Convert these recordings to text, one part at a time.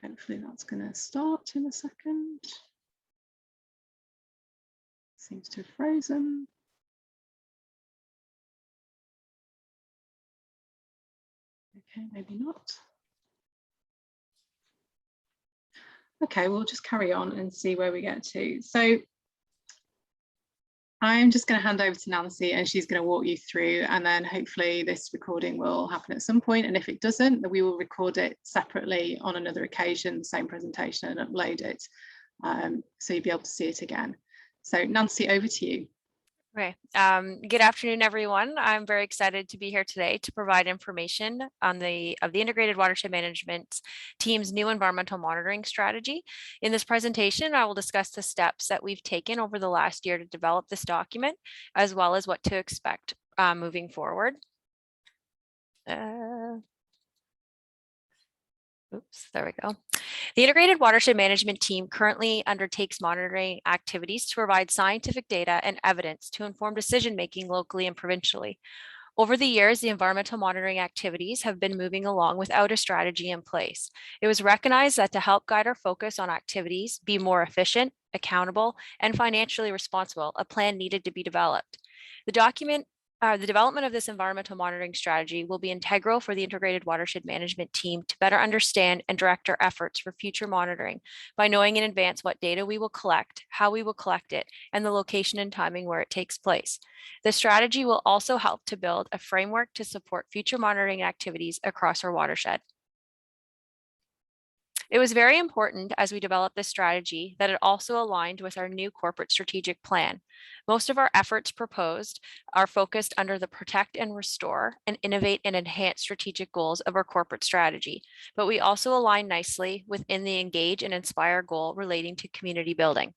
Hopefully that's going to start in a second. Seems to have frozen. Okay, maybe not. Okay, we'll just carry on and see where we get to. So I'm just going to hand over to Nancy and she's going to walk you through, and then hopefully this recording will happen at some point. And if it doesn't, then we will record it separately on another occasion, the same presentation, and upload it. So you'll be able to see it again. So Nancy, over to you. Okay, good afternoon, everyone. I'm very excited to be here today to provide information on the Integrated Watershed Management team's new environmental monitoring strategy. In this presentation, I will discuss the steps that we've taken over the last year to develop this document, as well as what to expect moving forward. Oops, there we go. The Integrated Watershed Management team currently undertakes monitoring activities to provide scientific data and evidence to inform decision-making locally and provincially. Over the years, the environmental monitoring activities have been moving along without a strategy in place. It was recognized that to help guide our focus on activities, be more efficient, accountable, and financially responsible, a plan needed to be developed. The development of this environmental monitoring strategy will be integral for the Integrated Watershed Management team to better understand and direct our efforts for future monitoring by knowing in advance what data we will collect, how we will collect it, and the location and timing where it takes place. The strategy will also help to build a framework to support future monitoring activities across our watershed. It was very important as we developed this strategy that it also aligned with our new corporate strategic plan. Most of our efforts proposed are focused under the protect and restore and innovate and enhance strategic goals of our corporate strategy, but we also align nicely within the engage and inspire goal relating to community building.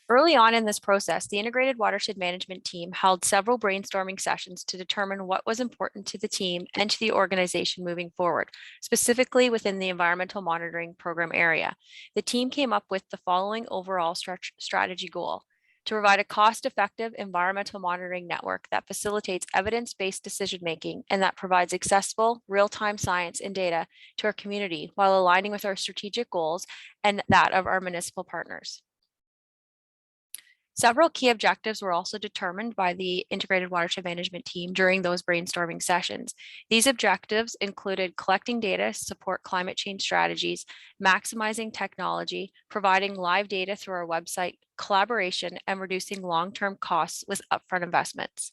Early on in this process, the Integrated Watershed Management team held several brainstorming sessions to determine what was important to the team and to the organization moving forward, specifically within the environmental monitoring program area. The team came up with the following overall strategy goal: to provide a cost-effective environmental monitoring network that facilitates evidence-based decision-making and that provides accessible, real-time science and data to our community while aligning with our strategic goals and that of our municipal partners. Several key objectives were also determined by the Integrated Watershed Management team during those brainstorming sessions. These objectives included collecting data to support climate change strategies, maximizing technology, providing live data through our website, collaboration, and reducing long-term costs with upfront investments.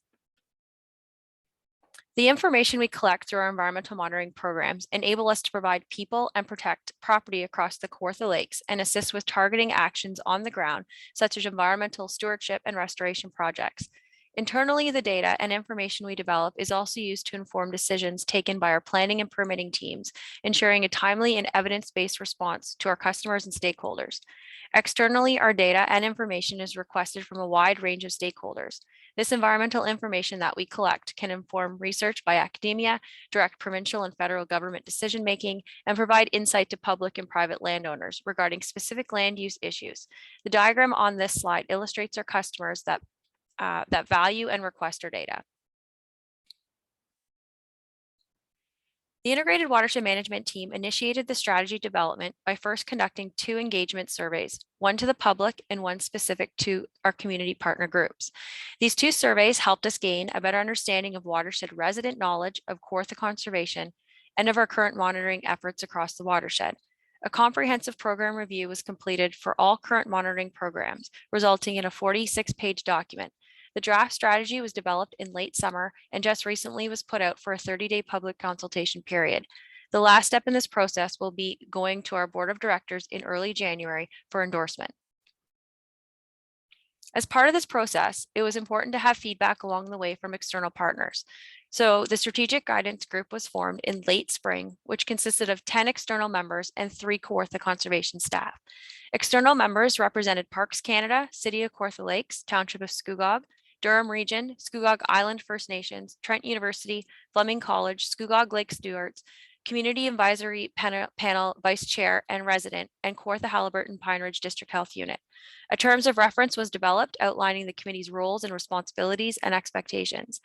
The information we collect through our environmental monitoring programs enable us to provide people and protect property across the Kawartha Lakes and assist with targeting actions on the ground, such as environmental stewardship and restoration projects. Internally, the data and information we develop is also used to inform decisions taken by our planning and permitting teams, ensuring a timely and evidence-based response to our customers and stakeholders. Externally, our data and information is requested from a wide range of stakeholders. This environmental information that we collect can inform research by academia, direct provincial and federal government decision-making, and provide insight to public and private landowners regarding specific land use issues. The diagram on this slide illustrates our customers that value and request our data. The Integrated Watershed Management team initiated the strategy development by first conducting 2 engagement surveys, one to the public and one specific to our community partner groups. These 2 surveys helped us gain a better understanding of watershed resident knowledge of Kawartha Conservation and of our current monitoring efforts across the watershed. A comprehensive program review was completed for all current monitoring programs, resulting in a 46-page document. The draft strategy was developed in late summer and just recently was put out for a 30-day public consultation period. The last step in this process will be going to our board of directors in early January for endorsement. As part of this process, it was important to have feedback along the way from external partners. So the strategic guidance group was formed in late spring, which consisted of 10 external members and 3 Kawartha Conservation staff. External members represented Parks Canada, City of Kawartha Lakes, Township of Scugog, Durham Region, Scugog Island First Nations, Trent University, Fleming College, Scugog Lake Stewarts, Community Advisory Panel Vice Chair and Resident, and Kawartha Haliburton Pine Ridge District Health Unit. A terms of reference was developed outlining the committee's roles and responsibilities and expectations.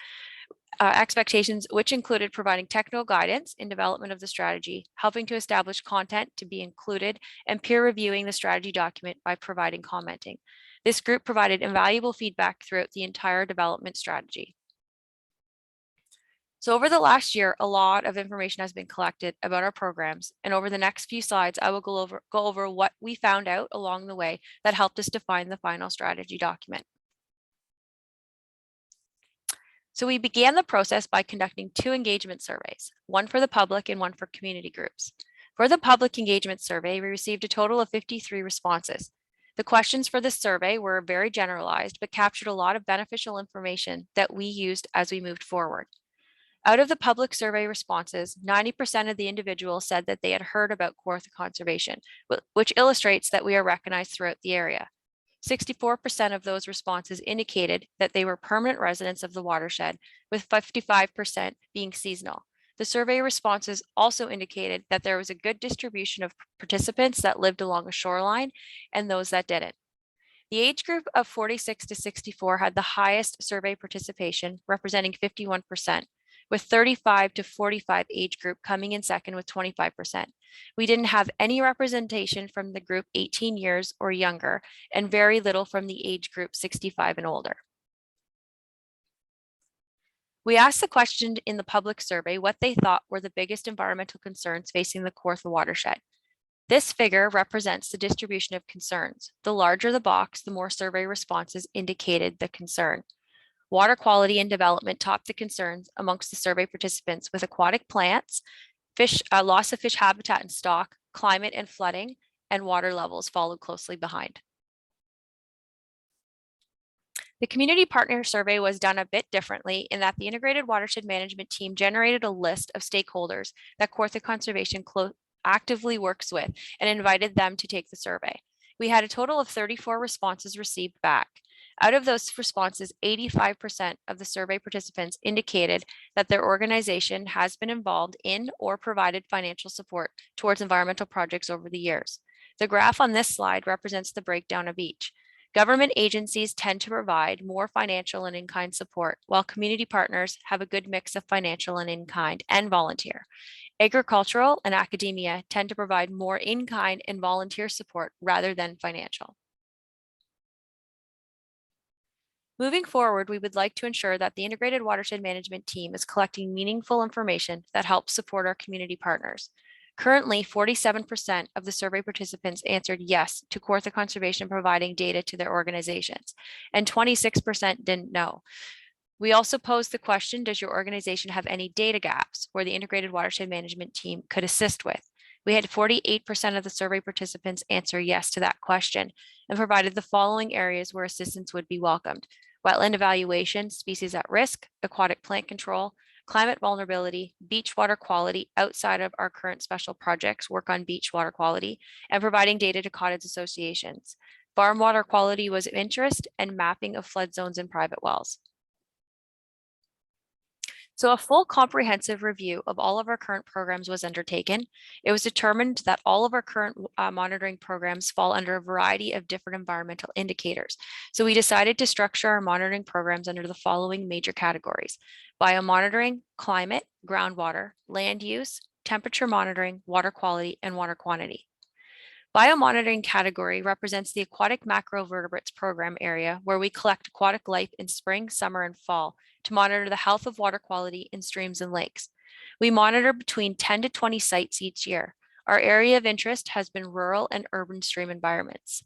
expectations, which included providing technical guidance in development of the strategy, helping to establish content to be included, and peer reviewing the strategy document by providing commenting. This group provided invaluable feedback throughout the entire development strategy. So over the last year, a lot of information has been collected about our programs, and over the next few slides, I will go over what we found out along the way that helped us define the final strategy document. So we began the process by conducting 2 engagement surveys, one for the public and one for community groups. For the public engagement survey, we received a total of 53 responses. The questions for this survey were very generalized, but captured a lot of beneficial information that we used as we moved forward. Out of the public survey responses, 90% of the individuals said that they had heard about Kawartha Conservation, which illustrates that we are recognized throughout the area. 64% of those responses indicated that they were permanent residents of the watershed, with 55% being seasonal. The survey responses also indicated that there was a good distribution of participants that lived along a shoreline and those that didn't. The age group of 46 to 64 had the highest survey participation, representing 51%, with 35 to 45 age group coming in second with 25%. We didn't have any representation from the group 18 years or younger, and very little from the age group 65 and older. We asked the question in the public survey what they thought were the biggest environmental concerns facing the Kawartha watershed. This figure represents the distribution of concerns. The larger the box, the more survey responses indicated the concern. Water quality and development topped the concerns amongst the survey participants, with aquatic plants, loss of fish habitat and stock, climate and flooding, and water levels followed closely behind. The community partner survey was done a bit differently in that the Integrated Watershed Management team generated a list of stakeholders that Kawartha Conservation actively works with and invited them to take the survey. We had a total of 34 responses received back. Out of those responses, 85% of the survey participants indicated that their organization has been involved in or provided financial support towards environmental projects over the years. The graph on this slide represents the breakdown of each. Government agencies tend to provide more financial and in-kind support, while community partners have a good mix of financial and in-kind and volunteer. Agricultural and academia tend to provide more in-kind and volunteer support rather than financial. Moving forward, we would like to ensure that the Integrated Watershed Management team is collecting meaningful information that helps support our community partners. Currently, 47% of the survey participants answered yes to Kawartha Conservation providing data to their organizations, and 26% didn't know. We also posed the question, does your organization have any data gaps where the Integrated Watershed Management team could assist with? We had 48% of the survey participants answer yes to that question and provided the following areas where assistance would be welcomed: wetland evaluation, species at risk, aquatic plant control, climate vulnerability, beach water quality outside of our current special projects, work on beach water quality, and providing data to cottage associations. Farm water quality was of interest, and mapping of flood zones and private wells. So a full comprehensive review of all of our current programs was undertaken. It was determined that all of our current monitoring programs fall under a variety of different environmental indicators. So we decided to structure our monitoring programs under the following major categories: biomonitoring, climate, groundwater, land use, temperature monitoring, water quality, and water quantity. Biomonitoring category represents the aquatic macrovertebrates program area, where we collect aquatic life in spring, summer, and fall to monitor the health of water quality in streams and lakes. We monitor between 10 to 20 sites each year. Our area of interest has been rural and urban stream environments.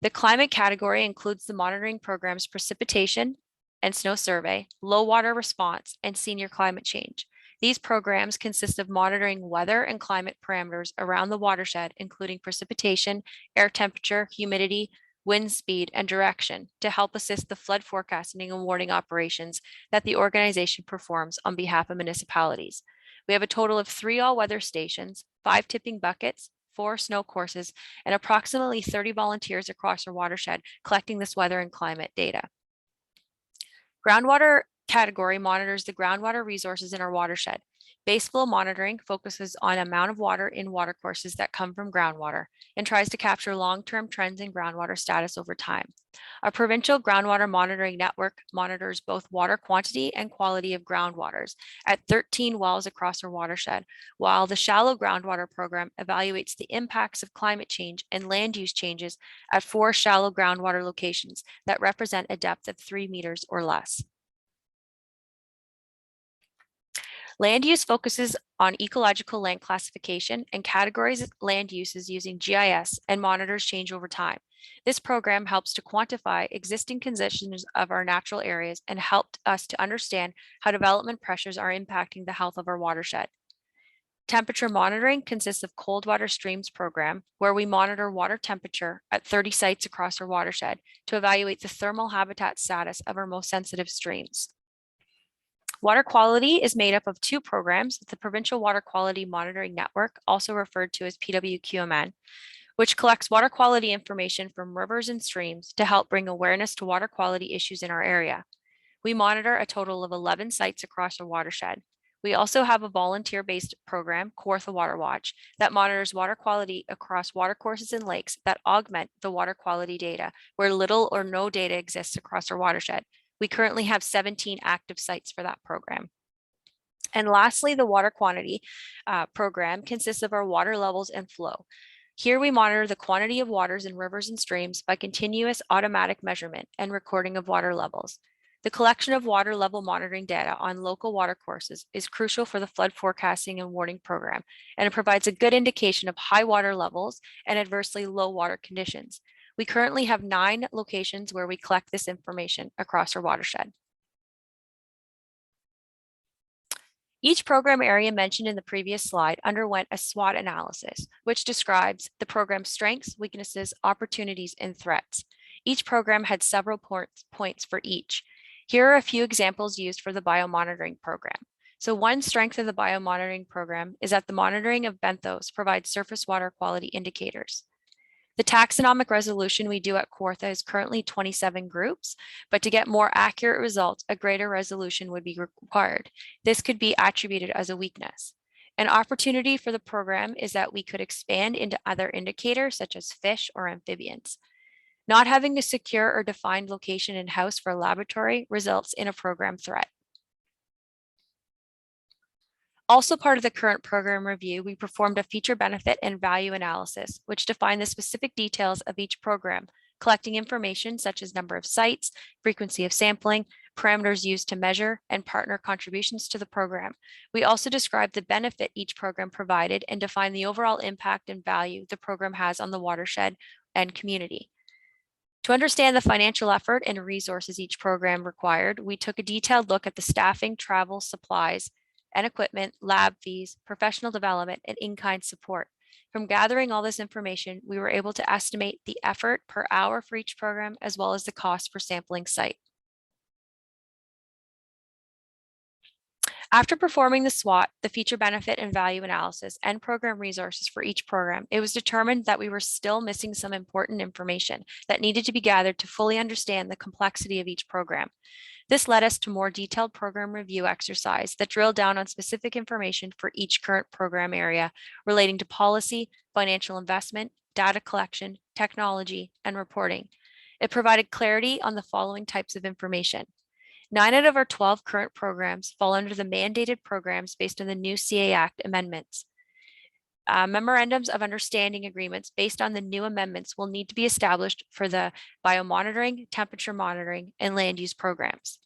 The climate category includes the monitoring programs precipitation and snow survey, low water response, and senior climate change. These programs consist of monitoring weather and climate parameters around the watershed, including precipitation, air temperature, humidity, wind speed, and direction, to help assist the flood forecasting and warning operations that the organization performs on behalf of municipalities. We have a total of 3 all-weather stations, 5 tipping buckets, 4 snow courses, and approximately 30 volunteers across our watershed collecting this weather and climate data. Groundwater category monitors the groundwater resources in our watershed. Base flow monitoring focuses on amount of water in watercourses that come from groundwater and tries to capture long-term trends in groundwater status over time. Our provincial groundwater monitoring network monitors both water quantity and quality of groundwaters at 13 wells across our watershed, while the shallow groundwater program evaluates the impacts of climate change and land use changes at 4 shallow groundwater locations that represent a depth of 3 meters or less. Land use focuses on ecological land classification and categorizes land uses using GIS and monitors change over time. This program helps to quantify existing conditions of our natural areas and helped us to understand how development pressures are impacting the health of our watershed. Temperature monitoring consists of cold water streams program, where we monitor water temperature at 30 sites across our watershed to evaluate the thermal habitat status of our most sensitive streams. Water quality is made up of 2 programs: the Provincial Water Quality Monitoring Network, also referred to as PWQMN, which collects water quality information from rivers and streams to help bring awareness to water quality issues in our area. We monitor a total of 11 sites across our watershed. We also have a volunteer-based program, Kawartha Water Watch, that monitors water quality across watercourses and lakes that augment the water quality data where little or no data exists across our watershed. We currently have 17 active sites for that program. And lastly, the water quantity program consists of our water levels and flow. Here we monitor the quantity of waters in rivers and streams by continuous automatic measurement and recording of water levels. The collection of water level monitoring data on local watercourses is crucial for the flood forecasting and warning program, and it provides a good indication of high water levels and adversely low water conditions. We currently have 9 locations where we collect this information across our watershed. Each program area mentioned in the previous slide underwent a SWOT analysis, which describes the program's strengths, weaknesses, opportunities, and threats. Each program had several points for each. Here are a few examples used for the biomonitoring program. So one strength of the biomonitoring program is that the monitoring of benthos provides surface water quality indicators. The taxonomic resolution we do at Kawartha is currently 27 groups, but to get more accurate results, a greater resolution would be required. This could be attributed as a weakness. An opportunity for the program is that we could expand into other indicators such as fish or amphibians. Not having a secure or defined location in-house for a laboratory results in a program threat. Also part of the current program review, we performed a feature benefit and value analysis, which defined the specific details of each program, collecting information such as number of sites, frequency of sampling, parameters used to measure, and partner contributions to the program. We also described the benefit each program provided and defined the overall impact and value the program has on the watershed and community. To understand the financial effort and resources each program required, we took a detailed look at the staffing, travel, supplies, and equipment, lab fees, professional development, and in-kind support. From gathering all this information, we were able to estimate the effort per hour for each program, as well as the cost per sampling site. After performing the SWOT, the feature benefit and value analysis, and program resources for each program, it was determined that we were still missing some important information that needed to be gathered to fully understand the complexity of each program. This led us to more detailed program review exercise that drilled down on specific information for each current program area relating to policy, financial investment, data collection, technology, and reporting. It provided clarity on the following types of information. 9 out of our 12 current programs fall under the mandated programs based on the new CA Act amendments. Memorandums of understanding agreements based on the new amendments will need to be established for the biomonitoring, temperature monitoring, and land use programs.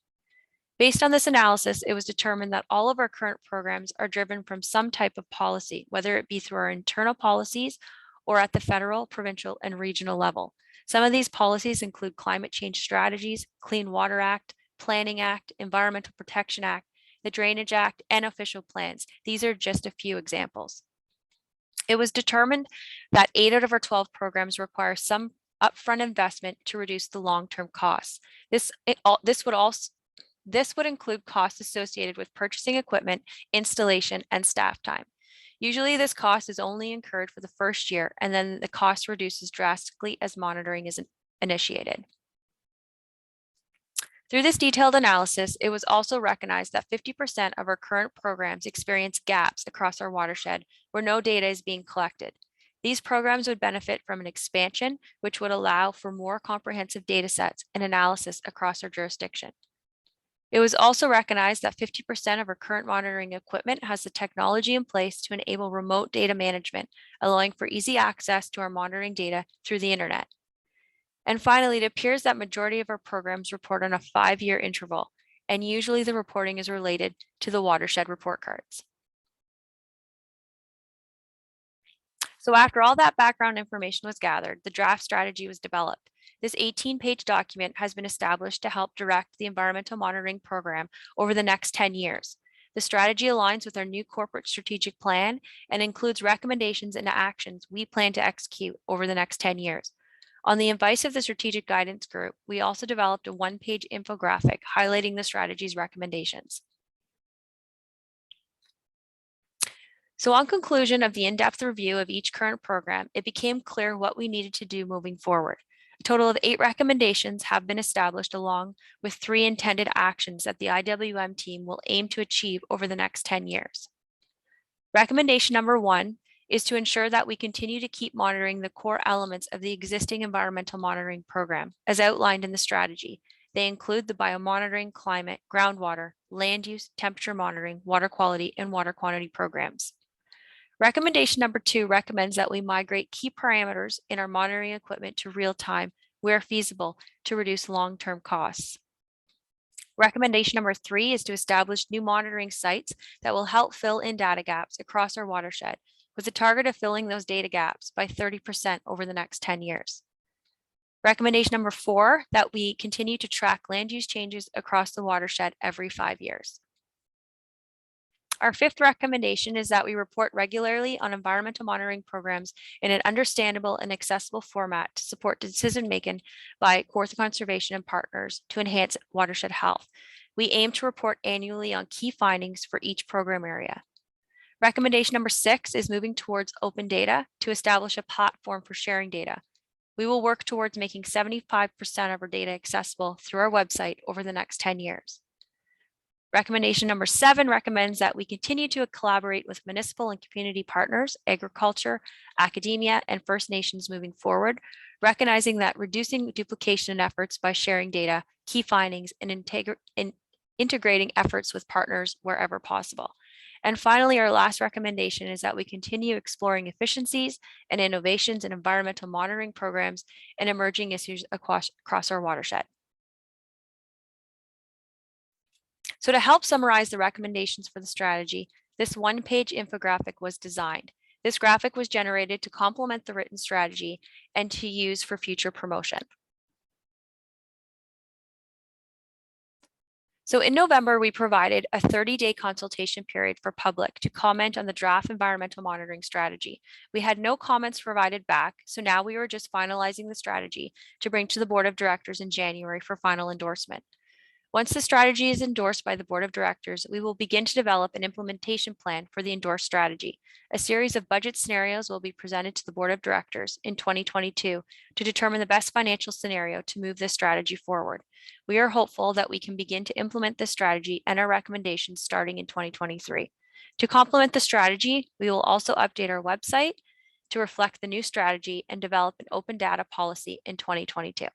Based on this analysis, it was determined that all of our current programs are driven from some type of policy, whether it be through our internal policies or at the federal, provincial, and regional level. Some of these policies include climate change strategies, Clean Water Act, Planning Act, Environmental Protection Act, the Drainage Act, and official plans. These are just a few examples. It was determined that 8 out of our 12 programs require some upfront investment to reduce the long-term costs. This would include costs associated with purchasing equipment, installation, and staff time. Usually this cost is only incurred for the first year, and then the cost reduces drastically as monitoring is initiated. Through this detailed analysis, it was also recognized that 50% of our current programs experience gaps across our watershed where no data is being collected. These programs would benefit from an expansion, which would allow for more comprehensive data sets and analysis across our jurisdiction. It was also recognized that 50% of our current monitoring equipment has the technology in place to enable remote data management, allowing for easy access to our monitoring data through the internet. And finally, it appears that majority of our programs report on a 5-year interval, and usually the reporting is related to the watershed report cards. So after all that background information was gathered, the draft strategy was developed. This 18-page document has been established to help direct the environmental monitoring program over the next 10 years. The strategy aligns with our new corporate strategic plan and includes recommendations and actions we plan to execute over the next 10 years. On the advice of the Strategic Guidance Group, we also developed a 1-page infographic highlighting the strategy's recommendations. So on conclusion of the in-depth review of each current program, it became clear what we needed to do moving forward. A total of 8 recommendations have been established along with 3 intended actions that the IWM team will aim to achieve over the next 10 years. Recommendation number 1 is to ensure that we continue to keep monitoring the core elements of the existing environmental monitoring program as outlined in the strategy. They include the biomonitoring, climate, groundwater, land use, temperature monitoring, water quality, and water quantity programs. Recommendation number 2 recommends that we migrate key parameters in our monitoring equipment to real time where feasible to reduce long-term costs. Recommendation number 3 is to establish new monitoring sites that will help fill in data gaps across our watershed with the target of filling those data gaps by 30% over the next 10 years. Recommendation number 4, that we continue to track land use changes across the watershed every 5 years. Our 5th recommendation is that we report regularly on environmental monitoring programs in an understandable and accessible format to support decision-making by Kawartha Conservation and partners to enhance watershed health. We aim to report annually on key findings for each program area. Recommendation number 6 is moving towards open data to establish a platform for sharing data. We will work towards making 75% of our data accessible through our website over the next 10 years. Recommendation number 7 recommends that we continue to collaborate with municipal and community partners, agriculture, academia, and First Nations moving forward, recognizing that reducing duplication efforts by sharing data, key findings, and integrating efforts with partners wherever possible. And finally, our last recommendation is that we continue exploring efficiencies and innovations in environmental monitoring programs and emerging issues across our watershed. So to help summarize the recommendations for the strategy, this 1-page infographic was designed. This graphic was generated to complement the written strategy and to use for future promotion. So in November, we provided a 30-day consultation period for public to comment on the draft environmental monitoring strategy. We had no comments provided back, so now we were just finalizing the strategy to bring to the Board of Directors in January for final endorsement. Once the strategy is endorsed by the Board of Directors, we will begin to develop an implementation plan for the endorsed strategy. A series of budget scenarios will be presented to the Board of Directors in 2022 to determine the best financial scenario to move this strategy forward. We are hopeful that we can begin to implement this strategy and our recommendations starting in 2023. To complement the strategy, we will also update our website to reflect the new strategy and develop an open data policy in 2022.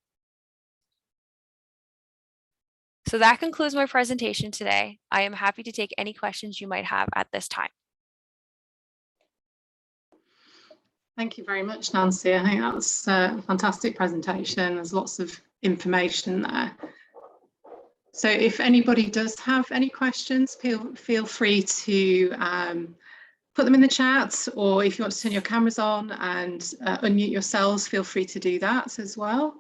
So that concludes my presentation today. I am happy to take any questions you might have at this time. Thank you very much, Nancy. I think that's a fantastic presentation. There's lots of information there. So if anybody does have any questions, feel free to put them in the chat, or if you want to turn your cameras on and unmute yourselves, feel free to do that as well.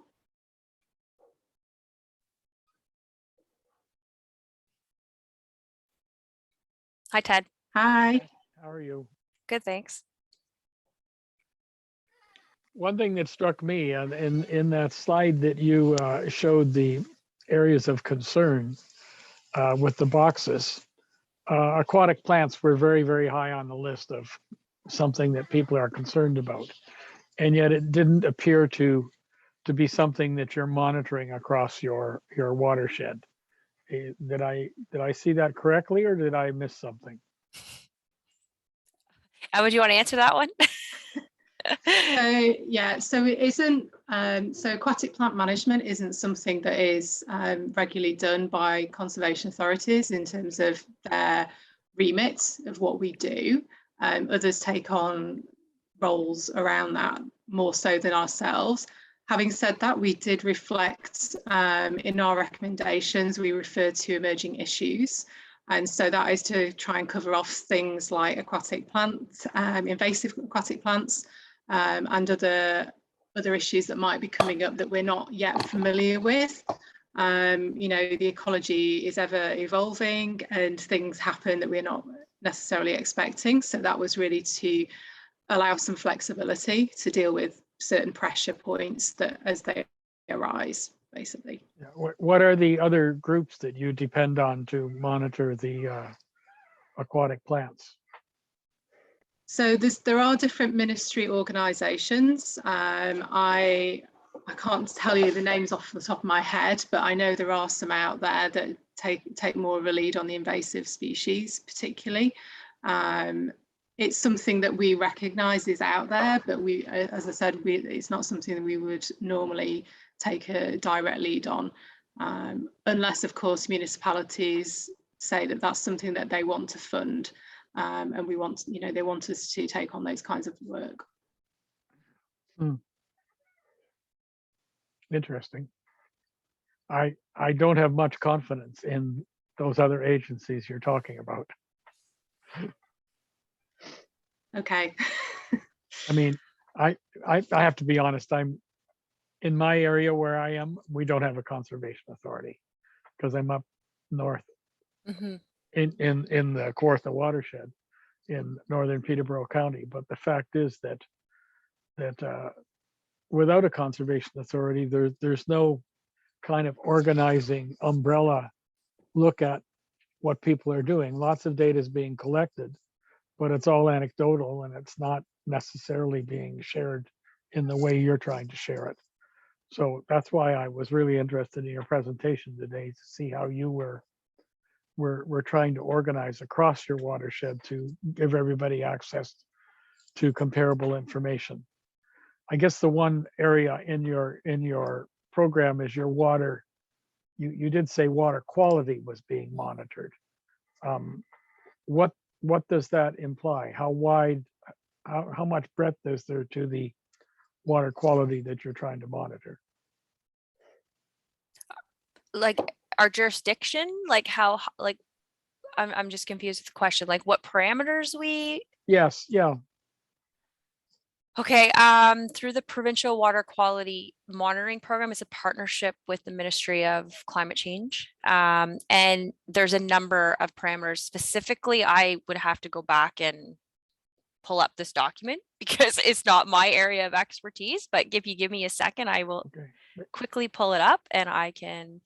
Hi, Ted. Hi. How are you? Good, thanks. One thing that struck me in that slide that you showed the areas of concern with the boxes, aquatic plants were very, very high on the list of something that people are concerned about. And yet it didn't appear to to be something that you're monitoring across your watershed. Did I see that correctly, or did I miss something? Would you want to answer that one? So yeah, so it isn't. So aquatic plant management isn't something that is regularly done by conservation authorities in terms of their remit of what we do. Others take on roles around that more so than ourselves. Having said that, we did reflect in our recommendations, we referred to emerging issues. And so that is to try and cover off things like aquatic plants, invasive aquatic plants, and other issues that might be coming up that we're not yet familiar with. You know, the ecology is ever evolving and things happen that we're not necessarily expecting. So that was really to allow some flexibility to deal with certain pressure points that as they arise, basically. Yeah. What are the other groups that you depend on to monitor the aquatic plants? So there are different ministry organisations. I can't tell you the names off the top of my head, but I know there are some out there that take more of a lead on the invasive species, particularly. It's something that we recognise is out there, but we, as I said, it's not something that we would normally take a direct lead on, unless, of course, municipalities say that that's something that they want to fund, and we want, you know, they want us to take on those kinds of work. Interesting. I don't have much confidence in those other agencies you're talking about. Okay. I mean, I have to be honest. I'm in my area where I am. We don't have a conservation authority because I'm up north in the Kawartha watershed in northern Peterborough County. But the fact is that without a conservation authority, there's no kind of organizing umbrella look at what people are doing. Lots of data is being collected, but it's all anecdotal and it's not necessarily being shared in the way you're trying to share it. So that's why I was really interested in your presentation today, to see how you were trying to organize across your watershed to give everybody access to comparable information. I guess the one area in your program is your water. You did say water quality was being monitored. What does that imply? How wide, how much breadth is there to the water quality that you're trying to monitor? Like our jurisdiction, like how, like, I'm just confused with the question, like what parameters we. Yes, yeah. Okay, through the Provincial Water Quality Monitoring Program, it's a partnership with the Ministry of Climate Change. And there's a number of parameters. Specifically, I would have to go back and pull up this document because it's not my area of expertise. But if you give me a second, I will quickly pull it up and I can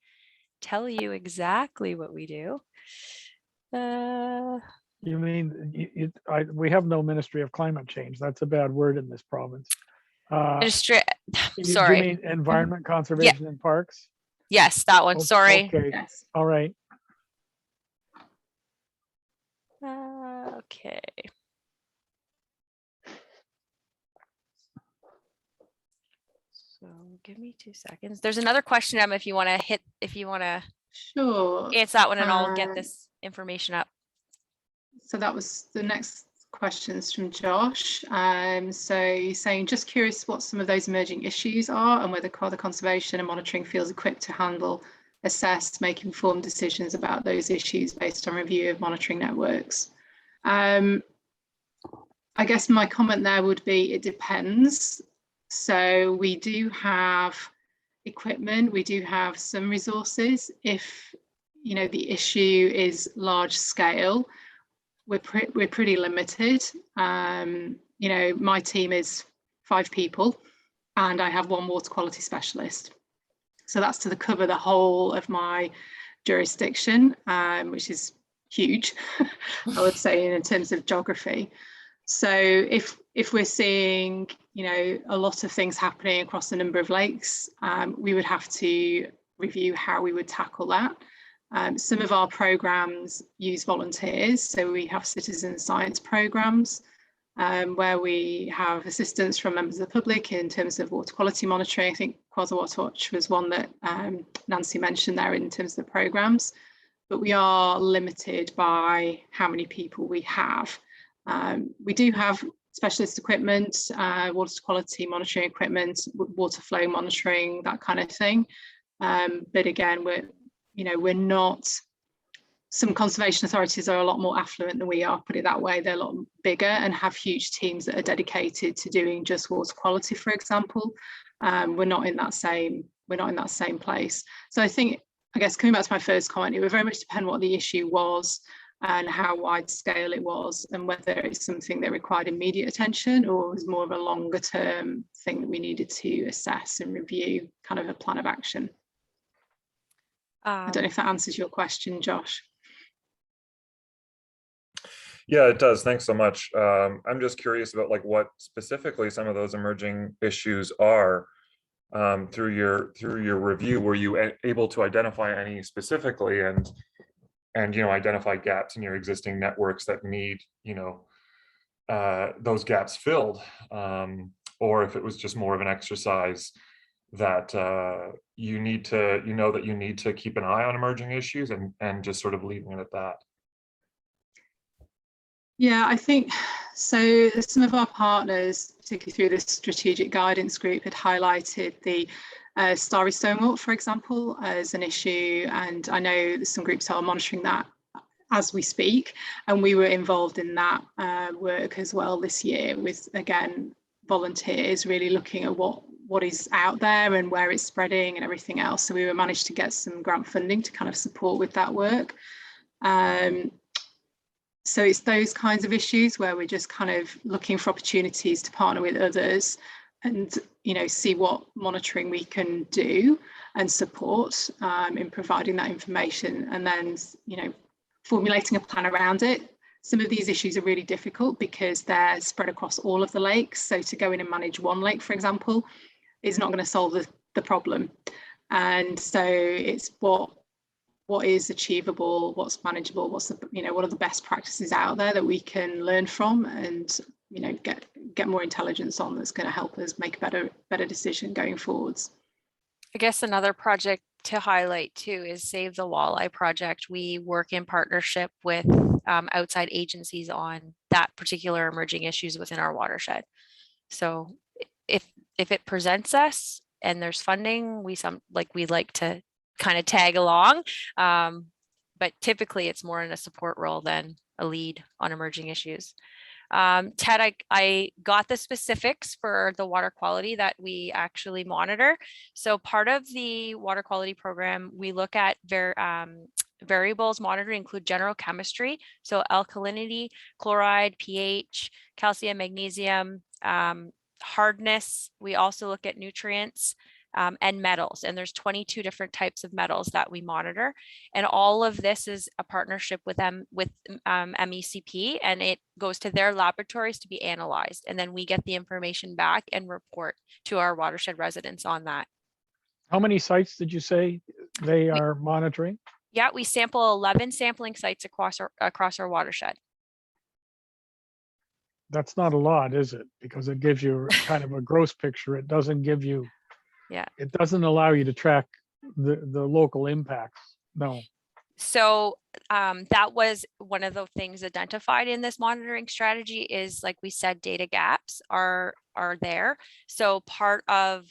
tell you exactly what we do. You mean we have no Ministry of Climate Change? That's a bad word in this province. Sorry. Do you mean Environment, Conservation, and Parks? Yes, that one. Sorry. Okay. Yes. All right. Okay. So give me 2 seconds. There's another question, Emma, if you want to Sure. answer that one, and I'll get this information up. So that was the next questions from Josh. So you're saying, just curious what some of those emerging issues are and whether Kawartha Conservation and Monitoring feels equipped to handle, assess, make informed decisions about those issues based on review of monitoring networks. I guess my comment there would be, it depends. So we do have equipment, we do have some resources. If, you know, the issue is large scale, we're pretty limited. You know, my team is 5 people and I have 1 water quality specialist. So that's to cover the whole of my jurisdiction, which is huge, I would say, in terms of geography. So if we're seeing, you know, a lot of things happening across a number of lakes, we would have to review how we would tackle that. Some of our programs use volunteers, so we have citizen science programs where we have assistance from members of the public in terms of water quality monitoring. I think Kawartha Water Watch was one that Nancy mentioned there in terms of the programs, but we are limited by how many people we have. We do have specialist equipment, water quality monitoring equipment, water flow monitoring, that kind of thing. But again, we're not, some conservation authorities are a lot more affluent than we are, put it that way. They're a lot bigger and have huge teams that are dedicated to doing just water quality, for example. We're not in that same place. So I guess coming back to my first comment, it would very much depend what the issue was and how wide scale it was, and whether it's something that required immediate attention or was more of a longer term thing that we needed to assess and review, kind of a plan of action. I don't know if that answers your question, Josh. Yeah, it does. Thanks so much. I'm just curious about like what specifically some of those emerging issues are through your review. Were you able to identify any specifically and identify gaps in your existing networks that need those gaps filled, or if it was just more of an exercise that you need to keep an eye on emerging issues and just sort of leaving it at that? Yeah, I think so. Some of our partners, particularly through the strategic guidance group, had highlighted the Starry Stonewall, for example, as an issue, and I know that some groups are monitoring that as we speak, and we were involved in that work as well this year with, again, volunteers really looking at what is out there and where it's spreading and everything else. So we managed to get some grant funding to kind of support with that work. So it's those kinds of issues where we're just kind of looking for opportunities to partner with others and see what monitoring we can do and support in providing that information, and then formulating a plan around it. Some of these issues are really difficult because they're spread across all of the lakes. So to go in and manage one lake, for example, is not going to solve the problem. And so it's what is achievable, what's manageable, what are the best practices out there that we can learn from and get more intelligence on, that's going to help us make a better decision going forwards. I guess another project to highlight too is Save the Walleye project. We work in partnership with outside agencies on that particular emerging issues within our watershed. So if it presents us and there's funding, we'd like to kind of tag along, but typically it's more in a support role than a lead on emerging issues. Ted, I got the specifics for the water quality that we actually monitor. So part of the water quality program, we look at variables monitoring include general chemistry, so alkalinity, chloride, pH, calcium, magnesium, hardness. We also look at nutrients and metals, and there's 22 different types of metals that we monitor, and all of this is a partnership with MECP, and it goes to their laboratories to be analyzed, and then we get the information back and report to our watershed residents on that. How many sites did you say they are monitoring? Yeah, we sample 11 sampling sites across our watershed. That's not a lot, is it? Because it gives you kind of a gross picture. It doesn't give you, it doesn't allow you to track the local impacts. No. So that was one of the things identified in this monitoring strategy is, like we said, data gaps are there. So part of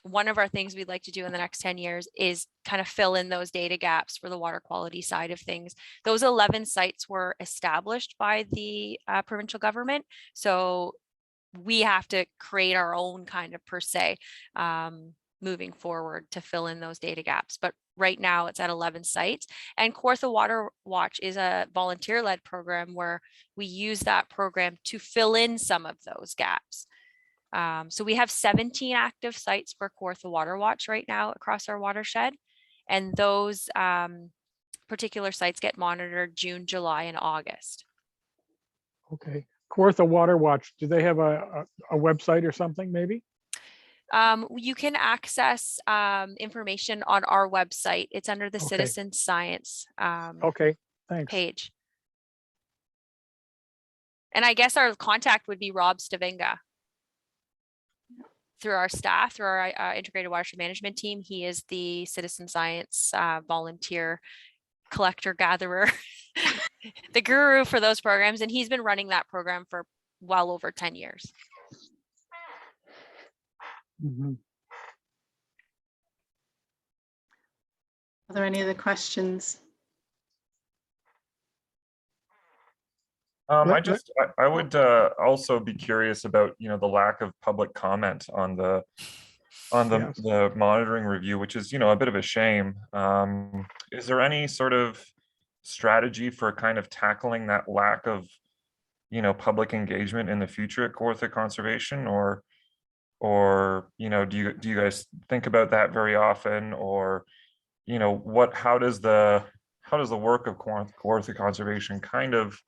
one of our things we'd like to do in the next 10 years is kind of fill in those data gaps for the water quality side of things. Those 11 sites were established by the provincial government. So we have to create our own kind of per se moving forward to fill in those data gaps. But right now it's at 11 sites, and Kawartha Water Watch is a volunteer-led program where we use that program to fill in some of those gaps. So we have 17 active sites for Kawartha Water Watch right now across our watershed, and those particular sites get monitored June, July, and August. Okay. Kawartha Water Watch, do they have a website or something maybe? You can access information on our website. It's under the Okay. citizen science Okay, thanks. page. And I guess our contact would be Rob Stavinga through our staff, through our integrated watershed management team. He is the citizen science volunteer collector gatherer, the guru for those programs. And he's been running that program for well over 10 years. Mhm. Are there any other questions? I would also be curious about, you know, the lack of public comment on the Yes. the monitoring review, which is, you know, a bit of a shame. Is there any sort of strategy for kind of tackling that lack of, you know, public engagement in the future at Kawartha Conservation, or you know, do you guys think about that very often, or you know, how does the work of Kawartha Conservation kind of,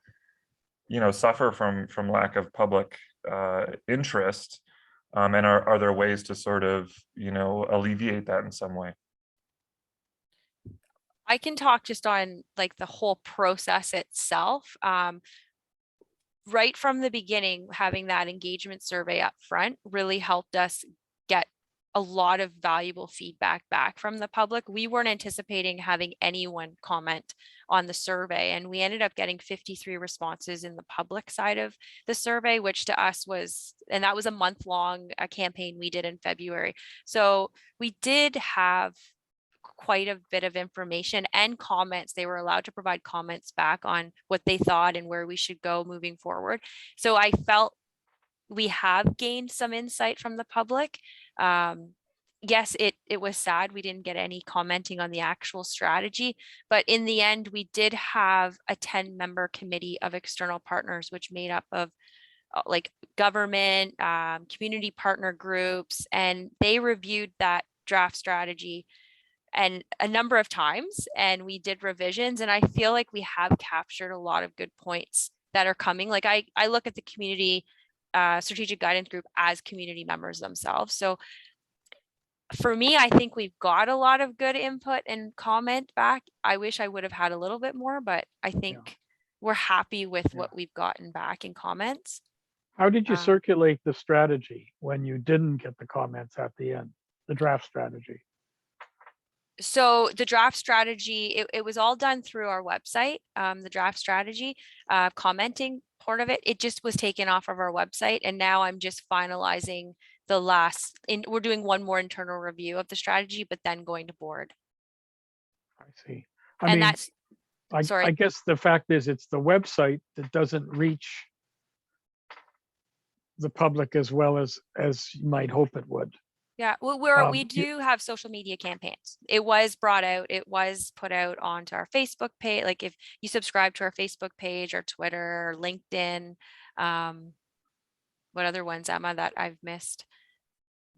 you know, suffer from lack of public interest, and are there ways to sort of, you know, alleviate that in some way? I can talk just on like the whole process itself. Right from the beginning, having that engagement survey up front really helped us get a lot of valuable feedback back from the public. We weren't anticipating having anyone comment on the survey, and we ended up getting 53 responses in the public side of the survey, which to us was, and that was a month-long campaign we did in February. So we did have quite a bit of information and comments. They were allowed to provide comments back on what they thought and where we should go moving forward. So I felt we have gained some insight from the public. Yes, it was sad we didn't get any commenting on the actual strategy, but in the end, we did have a 10-member committee of external partners, which made up of like government, community partner groups, and they reviewed that draft strategy and a number of times, and we did revisions, and I feel like we have captured a lot of good points that are coming. Like I look at the community strategic guidance group as community members themselves. So for me, I think we've got a lot of good input and comment back. I wish I would have had a little bit more, but I think we're happy with what we've gotten back in comments. How did you circulate the strategy when you didn't get the comments at the end, the draft strategy? So the draft strategy, it was all done through our website. The draft strategy, commenting part of it just was taken off of our website. And now I'm just finalizing the last, we're doing one more internal review of the strategy, but then going to board. I see. Sorry. I guess the fact is it's the website that doesn't reach the public as well as you might hope it would. Yeah, well, we do have social media campaigns. It was brought out, it was put out onto our Facebook page. Like if you subscribe to our Facebook page or Twitter or LinkedIn, what other ones, Emma, that I've missed?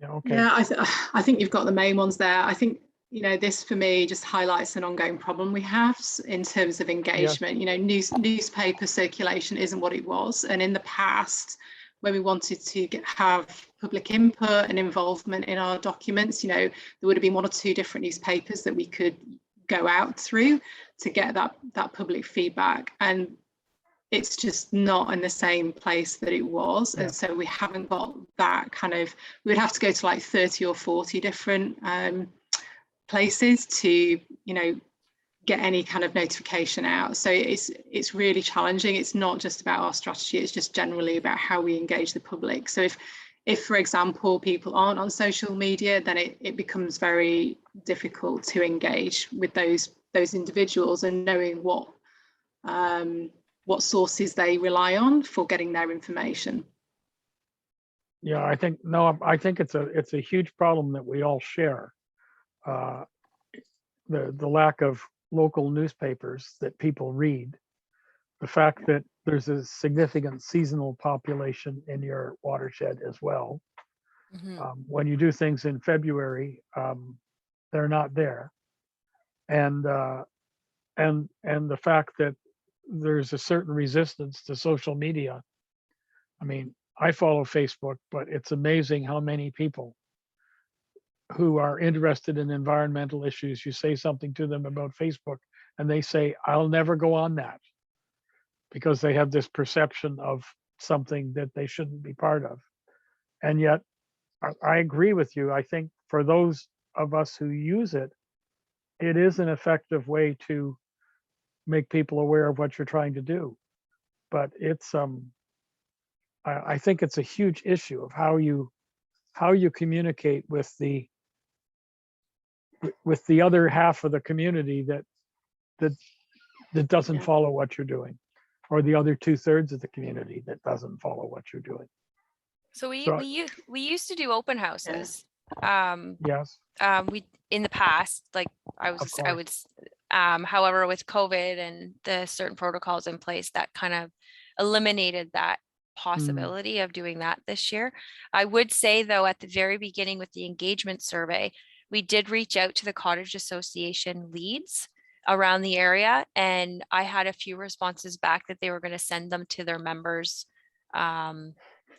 Yeah, okay. Yeah, I think you've got the main ones there. I think, you know, this for me just highlights an ongoing problem we have in terms of engagement. You know, newspaper circulation isn't what it was. And in the past, when we wanted to have public input and involvement in our documents, you know, there would have been one or two different newspapers that we could go out through to get that public feedback. And it's just not in the same place that it was. And so we haven't got that kind of, we would have to go to like 30 or 40 different places to, you know, get any kind of notification out. So it's really challenging. It's not just about our strategy, it's just generally about how we engage the public. So if for example, people aren't on social media, then it becomes very difficult to engage with those individuals and knowing what sources they rely on for getting their information. Yeah, I think it's a huge problem that we all share. The lack of local newspapers that people read, the fact that there's a significant seasonal population in your watershed as well. When you do things in February, they're not there, and the fact that there's a certain resistance to social media I mean, I follow Facebook, but it's amazing how many people who are interested in environmental issues, you say something to them about Facebook and they say, I'll never go on that, because they have this perception of something that they shouldn't be part of. And yet, I agree with you. I think for those of us who use it, it is an effective way to make people aware of what you're trying to do. But it's I think it's a huge issue of how you communicate with the other half of the community that doesn't Yeah. follow what you're doing, or the other 2/3 of the community that doesn't follow what you're doing. So we So- we used to do open houses. Yes, We in the past, like I course. would however, with COVID and the certain protocols in place, that kind of eliminated that possibility of doing that this year. I would say though, at the very beginning with the engagement survey, we did reach out to the Cottage Association leads around the area, and I had a few responses back that they were going to send them to their members.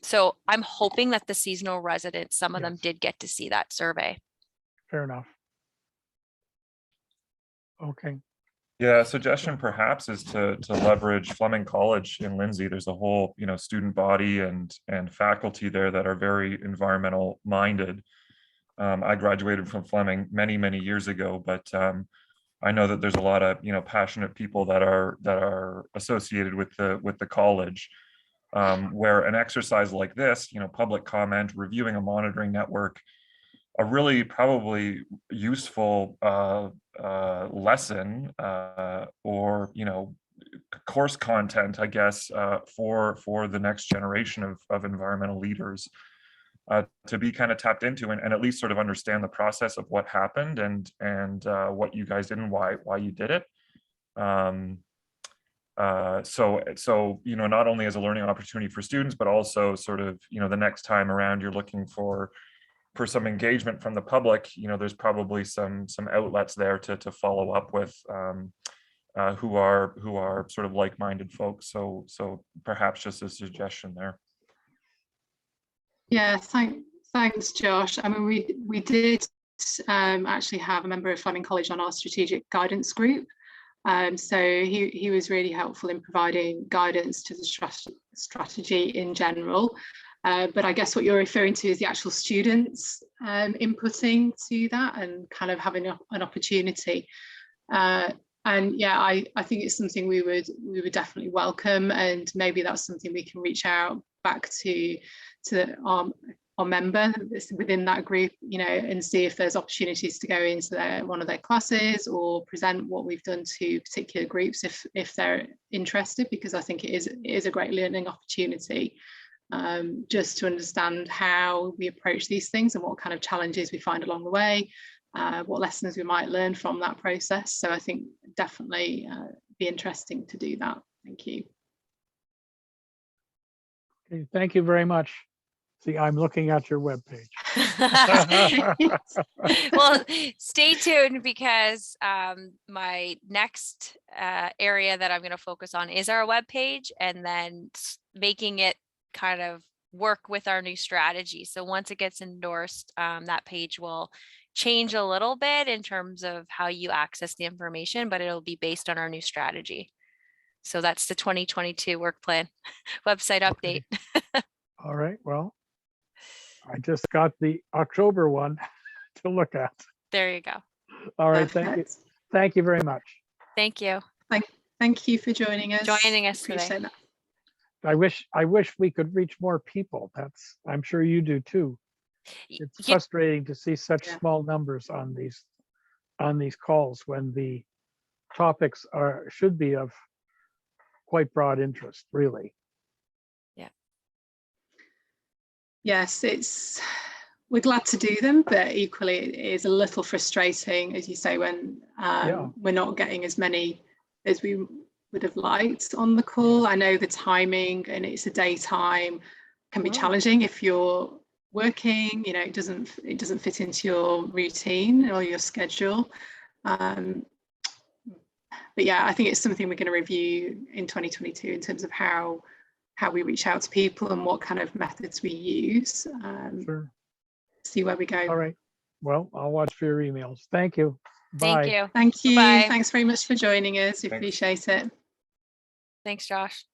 So I'm hoping that the seasonal residents, some of them Yes. did get to see that survey. fair enough. Okay, Yeah, a suggestion perhaps is to leverage Fleming College in Lindsay. There's a whole, student body and faculty there that are very environmental minded. I graduated from Fleming many years ago, but I know that there's a lot of passionate people that are associated with the college, where an exercise like this, public comment, reviewing a monitoring network, a really probably useful lesson or course content, I guess, for the next generation of environmental leaders, to be kind of tapped into and at least sort of understand the process of what happened and what you guys did and why you did it. So not only as a learning opportunity for students, but also sort of the next time around you're looking for some engagement from the public, there's probably some outlets there to follow up with, who are sort of like-minded folks. So perhaps just a suggestion there. Yeah, thanks, Josh. I mean, we did actually have a member of Fleming College on our strategic guidance group. So he was really helpful in providing guidance to the strategy in general. But I guess what you're referring to is the actual students inputting to that and kind of having an opportunity. And yeah, I think it's something we would definitely welcome, and maybe that's something we can reach out back to our member within that group, and see if there's opportunities to go into one of their classes or present what we've done to particular groups if they're interested, because I think it is a great learning opportunity, just to understand how we approach these things and what kind of challenges we find along the way, what lessons we might learn from that process. So I think definitely be interesting to do that. Thank you. okay, thank you very much. See, I'm looking at your webpage. Well, stay tuned, because my next area that I'm going to focus on is our webpage, and then making it kind of work with our new strategy. So once it gets endorsed, that page will change a little bit in terms of how you access the information, but it'll be based on our new strategy. So that's the 2022 work plan website update. Okay. All right, well, I just got the October one to look at. There you go. All right, thank you. Perfect. Thank you very much. Thank you. Thank you for joining us. Today. Appreciate that. I wish we could reach more people. I'm sure you do too. It's Yeah, frustrating to see such Yeah. small numbers on these calls when the topics should be of quite broad interest, really. Yes, we're glad to do them, but equally it is a little frustrating, as you say, when we're not getting as many as we would have liked on the call. I know the timing, and it's a daytime, can be challenging if you're working, it doesn't fit into your routine or your schedule. But yeah, I think it's something we're going to review in 2022 in terms of how how we reach out to people and what kind of methods we use. Sure. See where we go. All right. Well, I'll watch for your emails. Thank you. Thank Bye. you. Thank you. Bye-bye. Thanks very much for joining us. We Thanks. appreciate it. Thanks, Josh.